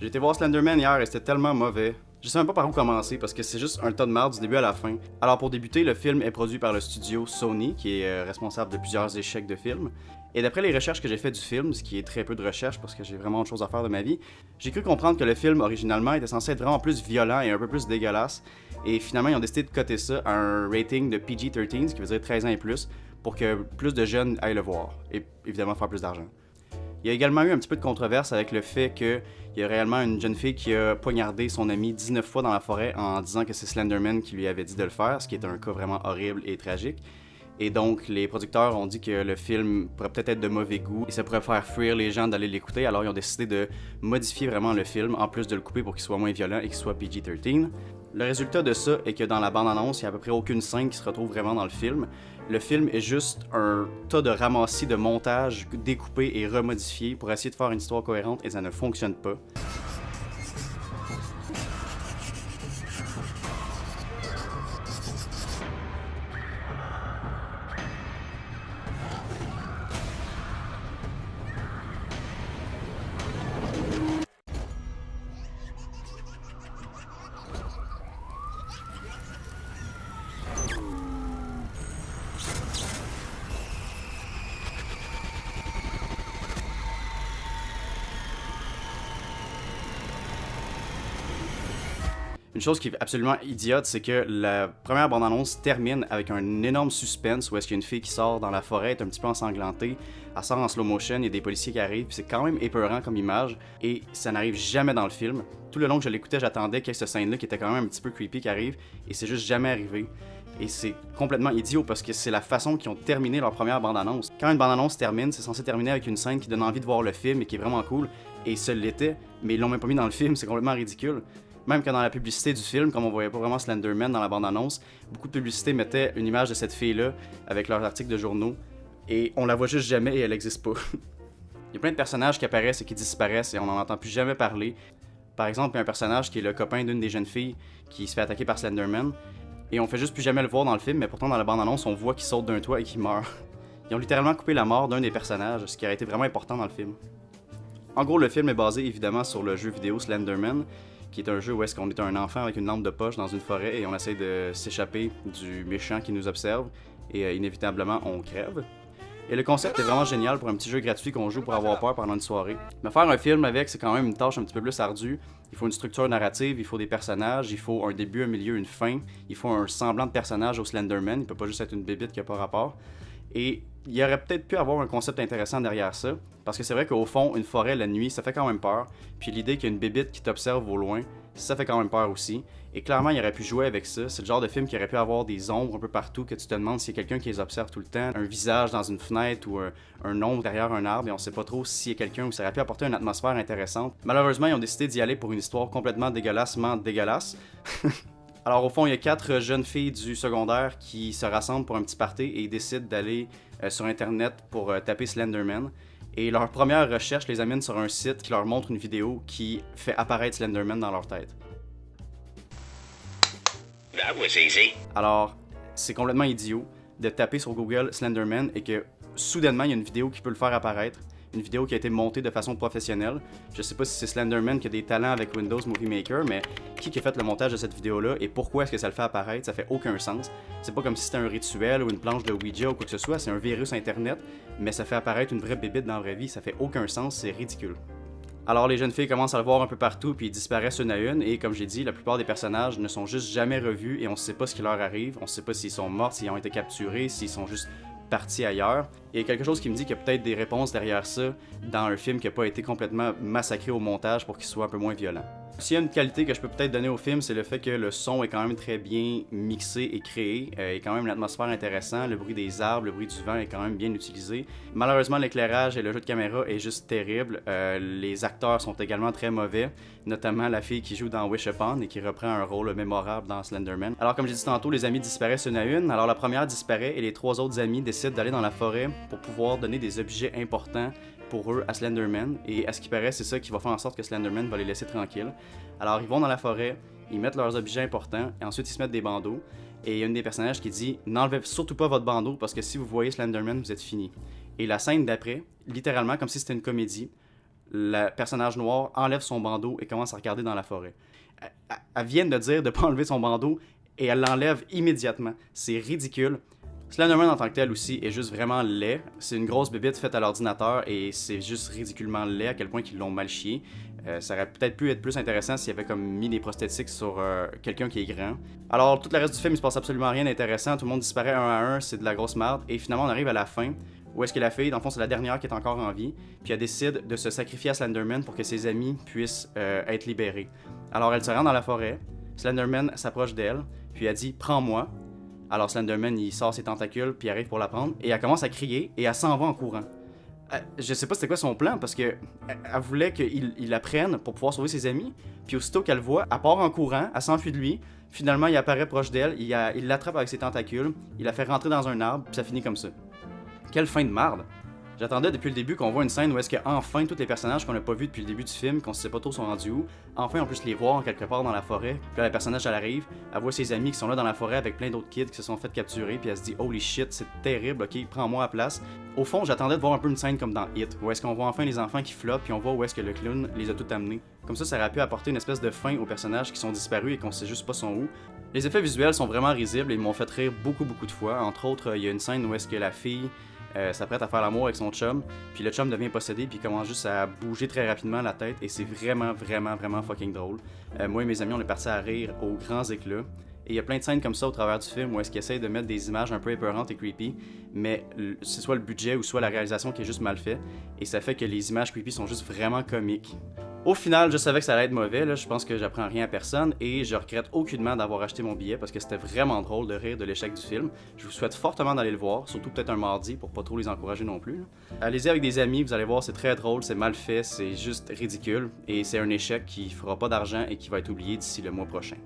J'ai été voir Slenderman hier et c'était tellement mauvais. Je sais même pas par où commencer parce que c'est juste un tas de merde du début à la fin. Alors pour débuter, le film est produit par le studio Sony, qui est responsable de plusieurs échecs de films. Et d'après les recherches que j'ai fait du film, ce qui est très peu de recherches parce que j'ai vraiment autre chose à faire de ma vie, j'ai cru comprendre que le film originalement était censé être vraiment plus violent et un peu plus dégueulasse. Et finalement, ils ont décidé de coter ça à un rating de PG-13, ce qui veut dire 13 ans et plus, pour que plus de jeunes aillent le voir et évidemment faire plus d'argent. Il y a également eu un petit peu de controverse avec le fait qu'il y a réellement une jeune fille qui a poignardé son ami 19 fois dans la forêt en disant que c'est Slenderman qui lui avait dit de le faire, ce qui est un cas vraiment horrible et tragique. Et donc, les producteurs ont dit que le film pourrait peut-être être de mauvais goût et ça pourrait faire fuir les gens d'aller l'écouter, alors ils ont décidé de modifier vraiment le film, en plus de le couper pour qu'il soit moins violent et qu'il soit PG-13. Le résultat de ça est que dans la bande-annonce, il n'y a à peu près aucune scène qui se retrouve vraiment dans le film. Le film est juste un tas de ramassis de montages découpés et remodifiés pour essayer de faire une histoire cohérente et ça ne fonctionne pas. Une chose qui est absolument idiote, c'est que la première bande-annonce termine avec un énorme suspense où est-ce qu'il y a une fille qui sort dans la forêt, est un petit peu ensanglantée, elle sort en slow motion, il y a des policiers qui arrivent, puis c'est quand même épeurant comme image, et ça n'arrive jamais dans le film. Tout le long que je l'écoutais, j'attendais qu'il y ait cette scène-là qui était quand même un petit peu creepy qui arrive, et c'est juste jamais arrivé. Et c'est complètement idiot parce que c'est la façon qu'ils ont terminé leur première bande-annonce. Quand une bande-annonce termine, c'est censé terminer avec une scène qui donne envie de voir le film et qui est vraiment cool, et ça l'était, mais ils l'ont même pas mis dans le film, c'est complètement ridicule. Même que dans la publicité du film, comme on voyait pas vraiment Slenderman dans la bande-annonce, beaucoup de publicités mettaient une image de cette fille-là avec leurs articles de journaux, et on la voit juste jamais et elle existe pas. Il y a plein de personnages qui apparaissent et qui disparaissent et on n'en entend plus jamais parler. Par exemple, il y a un personnage qui est le copain d'une des jeunes filles qui se fait attaquer par Slenderman, et on fait juste plus jamais le voir dans le film, mais pourtant dans la bande-annonce, on voit qu'il saute d'un toit et qu'il meurt. Ils ont littéralement coupé la mort d'un des personnages, ce qui aurait été vraiment important dans le film. En gros, le film est basé évidemment sur le jeu vidéo Slenderman, qui est un jeu où est-ce qu'on est un enfant avec une lampe de poche dans une forêt et on essaie de s'échapper du méchant qui nous observe et inévitablement on crève. Et le concept est vraiment génial pour un petit jeu gratuit qu'on joue pour avoir peur pendant une soirée. Mais faire un film avec, c'est quand même une tâche un petit peu plus ardue. Il faut une structure narrative, il faut des personnages, il faut un début, un milieu, une fin. Il faut un semblant de personnage au Slenderman, il peut pas juste être une bébite qui a pas rapport. Et il y aurait peut-être pu avoir un concept intéressant derrière ça, parce que c'est vrai qu'au fond, une forêt la nuit, ça fait quand même peur. Puis l'idée qu'il y a une bébite qui t'observe au loin, ça fait quand même peur aussi. Et clairement, il aurait pu jouer avec ça. C'est le genre de film qui aurait pu avoir des ombres un peu partout, que tu te demandes s'il y a quelqu'un qui les observe tout le temps, un visage dans une fenêtre ou un ombre derrière un arbre, et on sait pas trop s'il y a quelqu'un, ou ça aurait pu apporter une atmosphère intéressante. Malheureusement, ils ont décidé d'y aller pour une histoire complètement dégueulassement dégueulasse. Alors au fond, il y a 4 jeunes filles du secondaire qui se rassemblent pour un petit party et ils décident d'aller sur internet pour taper Slenderman. Et leur première recherche les amène sur un site qui leur montre une vidéo qui fait apparaître Slenderman dans leur tête. That was easy. Alors, c'est complètement idiot de taper sur Google Slenderman et que soudainement il y a une vidéo qui peut le faire apparaître. Une vidéo qui a été montée de façon professionnelle. Je sais pas si c'est Slenderman qui a des talents avec Windows Movie Maker, mais qui a fait le montage de cette vidéo-là et pourquoi est-ce que ça le fait apparaître, ça fait aucun sens. C'est pas comme si c'était un rituel ou une planche de Ouija ou quoi que ce soit, c'est un virus internet, mais ça fait apparaître une vraie bébite dans la vraie vie, ça fait aucun sens, c'est ridicule. Alors les jeunes filles commencent à le voir un peu partout puis ils disparaissent une à une et comme j'ai dit, la plupart des personnages ne sont juste jamais revus et on sait pas ce qui leur arrive, on sait pas s'ils sont morts, s'ils ont été capturés, s'ils sont juste partis ailleurs. Il y a quelque chose qui me dit qu'il y a peut-être des réponses derrière ça dans un film qui n'a pas été complètement massacré au montage pour qu'il soit un peu moins violent. S'il y a une qualité que je peux peut-être donner au film, c'est le fait que le son est quand même très bien mixé et créé. Il y a quand même l'atmosphère intéressante, le bruit des arbres, le bruit du vent est quand même bien utilisé. Malheureusement, l'éclairage et le jeu de caméra est juste terrible. Les acteurs sont également très mauvais, notamment la fille qui joue dans Wish Upon et qui reprend un rôle mémorable dans Slenderman. Alors comme j'ai dit tantôt, les amies disparaissent une à une. Alors la première disparaît et les 3 autres amies décident d'aller dans la forêt pour pouvoir donner des objets importants pour eux à Slenderman, et à ce qui paraît, c'est ça qui va faire en sorte que Slenderman va les laisser tranquilles. Alors ils vont dans la forêt, ils mettent leurs objets importants, et ensuite ils se mettent des bandeaux, et il y a une des personnages qui dit « N'enlevez surtout pas votre bandeau, parce que si vous voyez Slenderman, vous êtes fini. » Et la scène d'après, littéralement comme si c'était une comédie, le personnage noir enlève son bandeau et commence à regarder dans la forêt. Elle vient de dire de ne pas enlever son bandeau et elle l'enlève immédiatement. C'est ridicule. Slenderman en tant que tel aussi est juste vraiment laid. C'est une grosse bébite faite à l'ordinateur et c'est juste ridiculement laid à quel point qu'ils l'ont mal chié. Ça aurait peut-être pu être plus intéressant s'il y avait comme mis des prosthétiques sur quelqu'un qui est grand. Alors tout le reste du film il se passe absolument rien d'intéressant, tout le monde disparaît un à un, c'est de la grosse merde et finalement on arrive à la fin où est-ce que la fille, dans le fond c'est la dernière qui est encore en vie, puis elle décide de se sacrifier à Slenderman pour que ses amis puissent être libérés. Alors elle se rend dans la forêt, Slenderman s'approche d'elle, puis elle dit « Prends-moi ». Alors Slenderman il sort ses tentacules puis il arrive pour la prendre et elle commence à crier et elle s'en va en courant. Je sais pas c'était quoi son plan parce que elle voulait qu'il la prenne pour pouvoir sauver ses amis. Puis aussitôt qu'elle le voit, elle part en courant, elle s'enfuit de lui. Finalement, il apparaît proche d'elle, il l'attrape avec ses tentacules, il la fait rentrer dans un arbre, puis ça finit comme ça. Quelle fin de marde! J'attendais depuis le début qu'on voit une scène où est-ce que enfin tous les personnages qu'on n'a pas vus depuis le début du film, qu'on sait pas trop sont rendus où, enfin on peut les voir quelque part dans la forêt. Puis là, le personnage elle arrive, elle voit ses amis qui sont là dans la forêt avec plein d'autres kids qui se sont fait capturer, puis elle se dit holy shit, c'est terrible, ok, prends-moi à place. Au fond, j'attendais de voir un peu une scène comme dans It, où est-ce qu'on voit enfin les enfants qui flottent, puis on voit où est-ce que le clown les a tous amenés. Comme ça aurait pu apporter une espèce de fin aux personnages qui sont disparus et qu'on sait juste pas sont où. Les effets visuels sont vraiment risibles et ils m'ont fait rire beaucoup de fois. Entre autres, il y a une scène où est-ce que la fille s'apprête à faire l'amour avec son chum, puis le chum devient possédé, puis il commence juste à bouger très rapidement la tête, et c'est vraiment fucking drôle. Moi et mes amis, on est partis à rire aux grands éclats. Et il y a plein de scènes comme ça au travers du film où est-ce qu'ils essayent de mettre des images un peu épeurantes et creepy, mais c'est soit le budget ou soit la réalisation qui est juste mal fait, et ça fait que les images creepy sont juste vraiment comiques. Au final, je savais que ça allait être mauvais, là. Je pense que j'apprends rien à personne et je regrette aucunement d'avoir acheté mon billet parce que c'était vraiment drôle de rire de l'échec du film. Je vous souhaite fortement d'aller le voir, surtout peut-être un mardi pour pas trop les encourager non plus. Allez-y avec des amis, vous allez voir, c'est très drôle, c'est mal fait, c'est juste ridicule et c'est un échec qui fera pas d'argent et qui va être oublié d'ici le mois prochain.